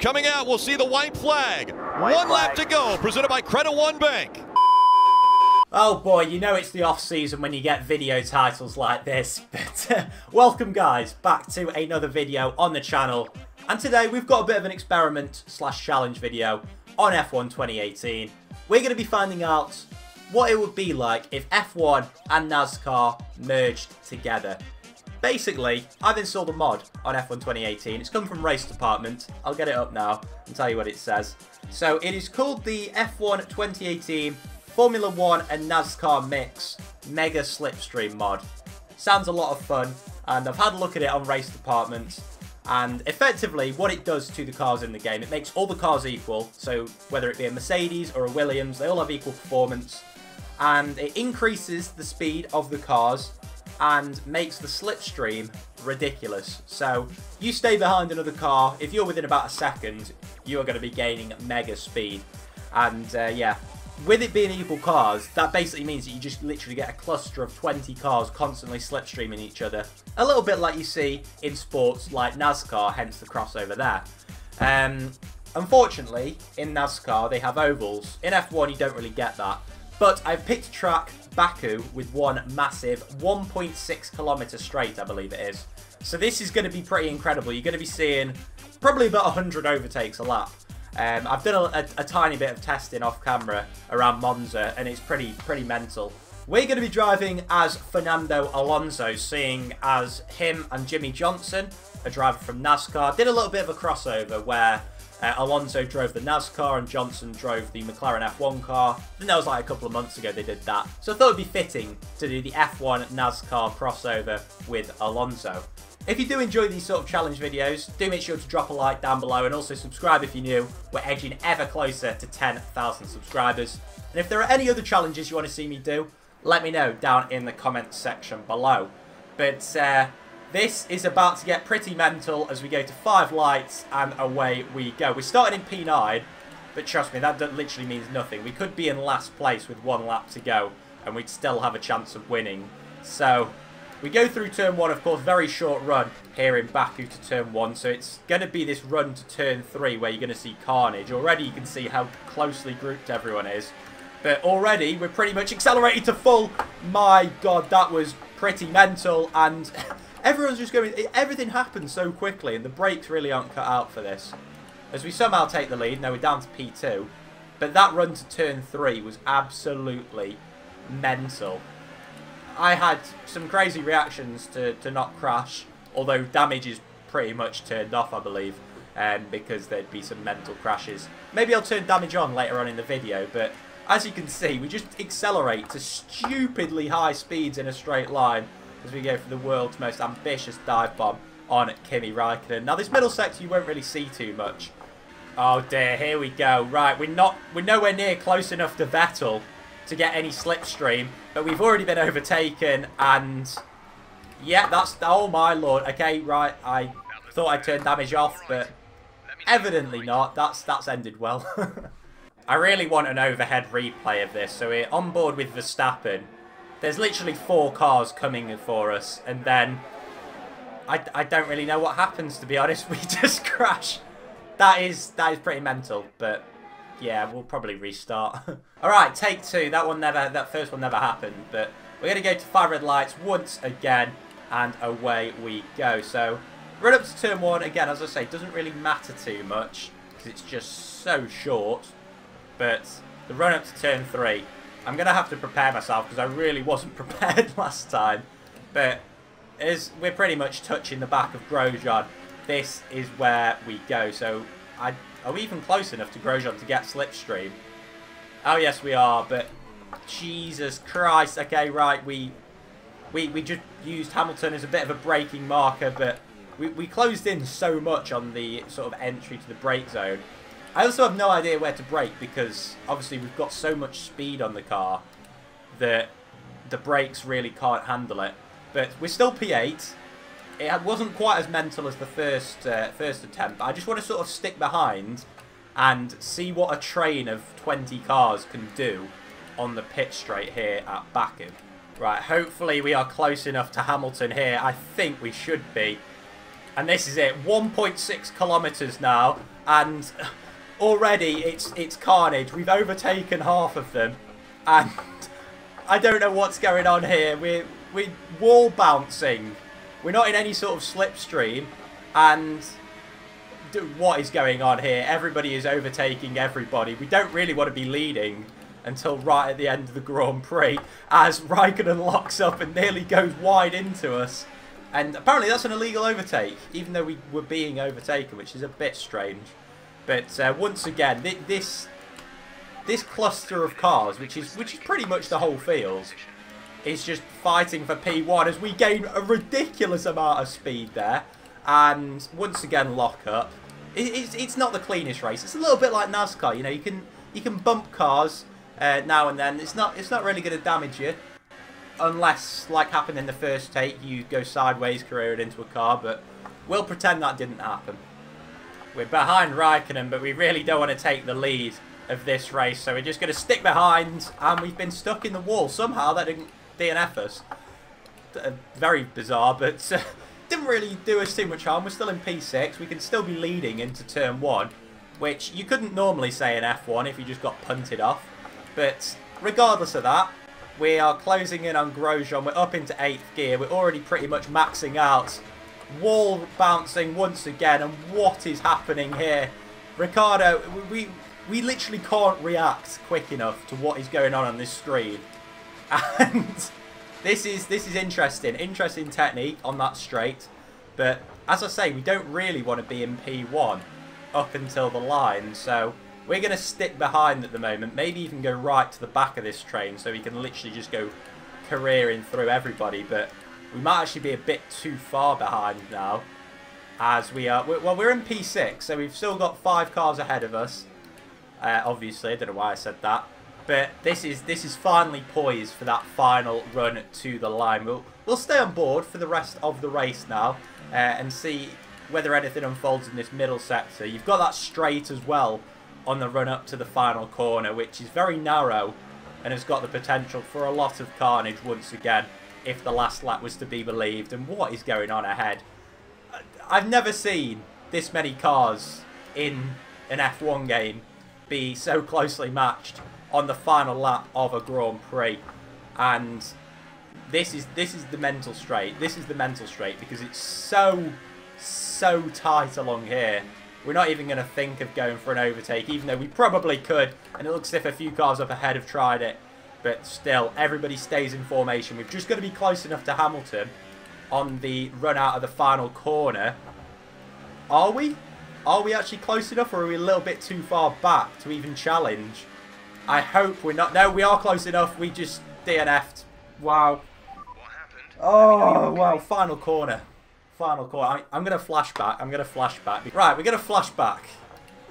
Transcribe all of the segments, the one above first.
Coming out, we'll see the white flag. One lap to go, presented by Credit One Bank. Oh boy, you know it's the off-season when you get video titles like this. But welcome guys, back to another video on the channel. And today we've got a bit of an experiment / challenge video on F1 2018. We're going to be finding out what it would be like if F1 and NASCAR merged together. Basically, I've installed a mod on F1 2018. It's come from Race Department. I'll get it up now and tell you what it says. So it is called the F1 2018 Formula 1 and NASCAR Mix Mega Slipstream mod. Sounds a lot of fun, and I've had a look at it on Race Department. And effectively, what it does to the cars in the game, it makes all the cars equal. So whether it be a Mercedes or a Williams, they all have equal performance. And it increases the speed of the cars and makes the slipstream ridiculous. So you stay behind another car, if you're within about a second, you are going to be gaining mega speed. And yeah, with it being equal cars, that basically means that you just literally get a cluster of 20 cars constantly slipstreaming each other. A little bit like you see in sports like NASCAR, hence the crossover there. Unfortunately, in NASCAR, they have ovals. In F1, you don't really get that. But I've picked a track, Baku, with one massive 1.6 kilometre straight, I believe it is. So this is going to be pretty incredible. You're going to be seeing probably about 100 overtakes a lap. I've done a tiny bit of testing off camera around Monza, and it's pretty mental. We're going to be driving as Fernando Alonso, seeing as him and Jimmy Johnson, a driver from NASCAR, did a little bit of a crossover where Alonso drove the NASCAR and Johnson drove the McLaren F1 car. I think that was like a couple of months ago they did that. So I thought it'd be fitting to do the F1 NASCAR crossover with Alonso. If you do enjoy these sort of challenge videos, do make sure to drop a like down below and also subscribe if you're new. We're edging ever closer to 10,000 subscribers. And if there are any other challenges you want to see me do, let me know down in the comments section below. But this is about to get pretty mental as we go to 5 lights and away we go. We're starting in P9, but trust me, that literally means nothing. We could be in last place with 1 lap to go and we'd still have a chance of winning. So we go through turn 1, of course, very short run here in Baku to turn 1. So it's going to be this run to turn 3 where you're going to see carnage. Already you can see how closely grouped everyone is. But already we're pretty much accelerated to full. My God, that was pretty mental. And everyone's just going, everything happens so quickly and the brakes really aren't cut out for this. As we somehow take the lead, now we're down to P2. But that run to turn 3 was absolutely mental. I had some crazy reactions to not crash, although damage is pretty much turned off, I believe, because there'd be some mental crashes. Maybe I'll turn damage on later on in the video, but as you can see, we just accelerate to stupidly high speeds in a straight line as we go for the world's most ambitious dive bomb on Kimi Räikkönen. Now, this middle sector you won't really see too much. Oh dear, here we go. Right, we're nowhere near close enough to Vettel to get any slipstream, but we've already been overtaken, and yeah, that's, oh my lord. Okay, right, I thought I'd turn damage off, but evidently not. That's ended well. I really want an overhead replay of this. So we're on board with Verstappen. There's literally 4 cars coming for us, and then I don't really know what happens, to be honest. We just crash. That is pretty mental, but yeah, we'll probably restart. All right, take 2. That first one never happened, but we're gonna go to 5 red lights once again, and away we go. So run up to turn 1 again. As I say, doesn't really matter too much because it's just so short. But the run up to turn 3, I'm going to have to prepare myself because I really wasn't prepared last time. But as we're pretty much touching the back of Grosjean, this is where we go. So are we even close enough to Grosjean to get slipstream? Oh yes we are, but Jesus Christ. Okay, right, we just used Hamilton as a bit of a braking marker, but we closed in so much on the sort of entry to the brake zone. I also have no idea where to brake because obviously we've got so much speed on the car that the brakes really can't handle it. But we're still P8. It wasn't quite as mental as the first attempt. I just want to sort of stick behind and see what a train of 20 cars can do on the pit straight here at Baku. Right, hopefully we are close enough to Hamilton here. I think we should be. And this is it, 1.6 kilometers now, and already it's carnage. We've overtaken half of them, and I don't know what's going on here. We're wall bouncing. We're not in any sort of slipstream, and what is going on here? Everybody is overtaking everybody. We don't really want to be leading until right at the end of the Grand Prix, as Raikkonen locks up and nearly goes wide into us. And apparently that's an illegal overtake, even though we were being overtaken, which is a bit strange. But once again, this cluster of cars, which is pretty much the whole field, is just fighting for P1 as we gain a ridiculous amount of speed there. And once again, lock up. It's not the cleanest race. It's a little bit like NASCAR. You know, you can bump cars now and then. It's not really going to damage you, unless, like happened in the first take, you go sideways, career it into a car. But we'll pretend that didn't happen. We're behind Raikkonen, but we really don't want to take the lead of this race, so we're just going to stick behind, and we've been stuck in the wall. Somehow that didn't DNF us. Very bizarre, but didn't really do us too much harm. We're still in P6. We can still be leading into turn 1, which you couldn't normally say in F1 if you just got punted off. But regardless of that, we are closing in on Grosjean. We're up into 8th gear. We're already pretty much maxing out. Wall bouncing once again, and what is happening here? Ricciardo, we literally can't react quick enough to what is going on this screen. And this is interesting technique on that straight. But as I say, we don't really want to be in P1 up until the line, so we're going to stick behind at the moment. Maybe even go right to the back of this train so we can literally just go careering through everybody. But we might actually be a bit too far behind now, as we are. Well, we're in P6, so we've still got 5 cars ahead of us. Obviously, I don't know why I said that, but this is finally poised for that final run to the line. We'll stay on board for the rest of the race now, and see whether anything unfolds in this middle sector. You've got that straight as well on the run up to the final corner, which is very narrow and has got the potential for a lot of carnage once again, if the last lap was to be believed. And what is going on ahead? I've never seen this many cars in an F1 game be so closely matched on the final lap of a Grand Prix. And this is the mental straight. This is the mental straight because it's so tight along here. We're not even going to think of going for an overtake, even though we probably could. And it looks as if a few cars up ahead have tried it. But still, everybody stays in formation. We've just got to be close enough to Hamilton on the run out of the final corner. Are we? Are we actually close enough, or are we a little bit too far back to even challenge? I hope we're not. No, we are close enough. We just DNF'd. Wow. Oh, wow. Final corner. Final corner. I'm going to flashback. I'm going to flashback. Right, we're going to flashback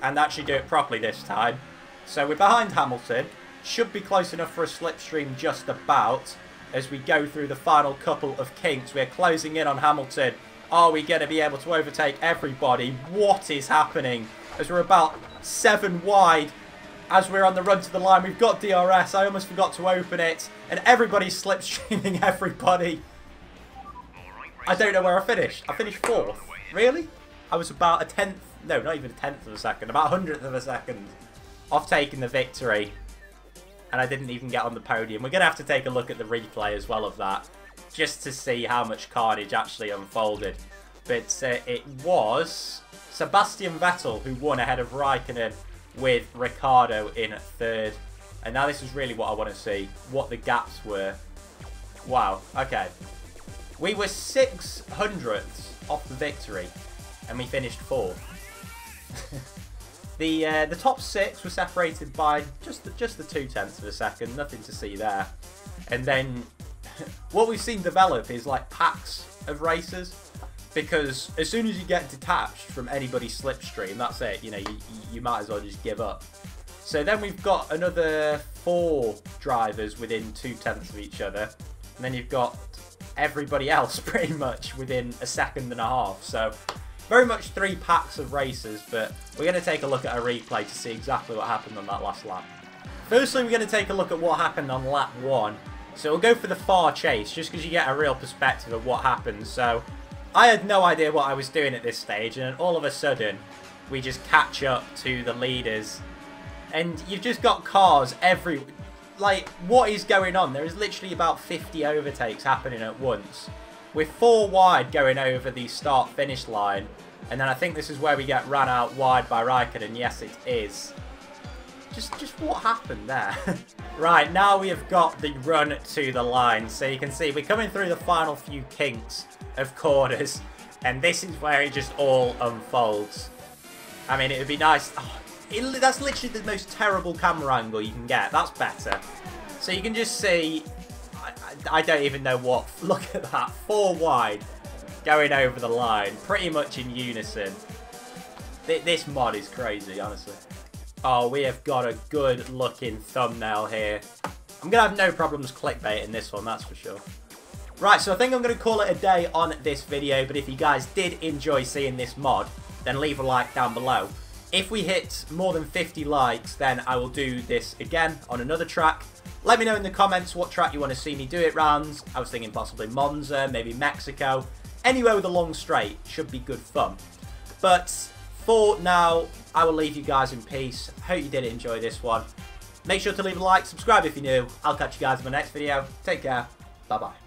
and actually do it properly this time. So we're behind Hamilton. Should be close enough for a slipstream just about as we go through the final couple of kinks. We're closing in on Hamilton. Are we going to be able to overtake everybody? What is happening? As we're about 7 wide as we're on the run to the line. We've got DRS. I almost forgot to open it. And everybody's slipstreaming everybody. I don't know where I finished. I finished 4th. Really? I was about a 10th. No, not even a 10th of a second. About 100th of a second off taking the victory. And I didn't even get on the podium. We're going to have to take a look at the replay as well of that, just to see how much carnage actually unfolded. But it was Sebastian Vettel who won ahead of Raikkonen, with Ricciardo in 3rd. And now this is really what I want to see, what the gaps were. Wow, okay. We were 600ths off the victory, and we finished 4th. The top 6 were separated by just the 0.2 of a second, nothing to see there. And then what we've seen develop is like packs of races, because as soon as you get detached from anybody's slipstream, that's it. You know, you might as well just give up. So then we've got another 4 drivers within 0.2 of each other, and then you've got everybody else pretty much within a 1.5 seconds. So very much 3 packs of races, but we're going to take a look at a replay to see exactly what happened on that last lap. Firstly, we're going to take a look at what happened on lap 1. So we'll go for the far chase, just because you get a real perspective of what happened. So I had no idea what I was doing at this stage, and all of a sudden, we just catch up to the leaders. And you've just got cars every... Like, what is going on? There is literally about 50 overtakes happening at once. With 4 wide going over the start-finish line. And then I think this is where we get ran out wide by Raikkonen. Yes, it is. Just what happened there? Right, now we have got the run to the line. So you can see we're coming through the final few kinks of corners. And this is where it just all unfolds. I mean, it would be nice... Oh, that's literally the most terrible camera angle you can get. That's better. So you can just see... I don't even know what... Look at that. 4 wide going over the line. Pretty much in unison. This mod is crazy, honestly. Oh, we have got a good looking thumbnail here. I'm going to have no problems clickbaiting this one, that's for sure. Right, so I think I'm going to call it a day on this video. But if you guys did enjoy seeing this mod, then leave a like down below. If we hit more than 50 likes, then I will do this again on another track. Let me know in the comments what track you want to see me do it round. I was thinking possibly Monza, maybe Mexico. Anywhere with a long straight should be good fun. But for now, I will leave you guys in peace. Hope you did enjoy this one. Make sure to leave a like, subscribe if you're new. I'll catch you guys in my next video. Take care. Bye-bye.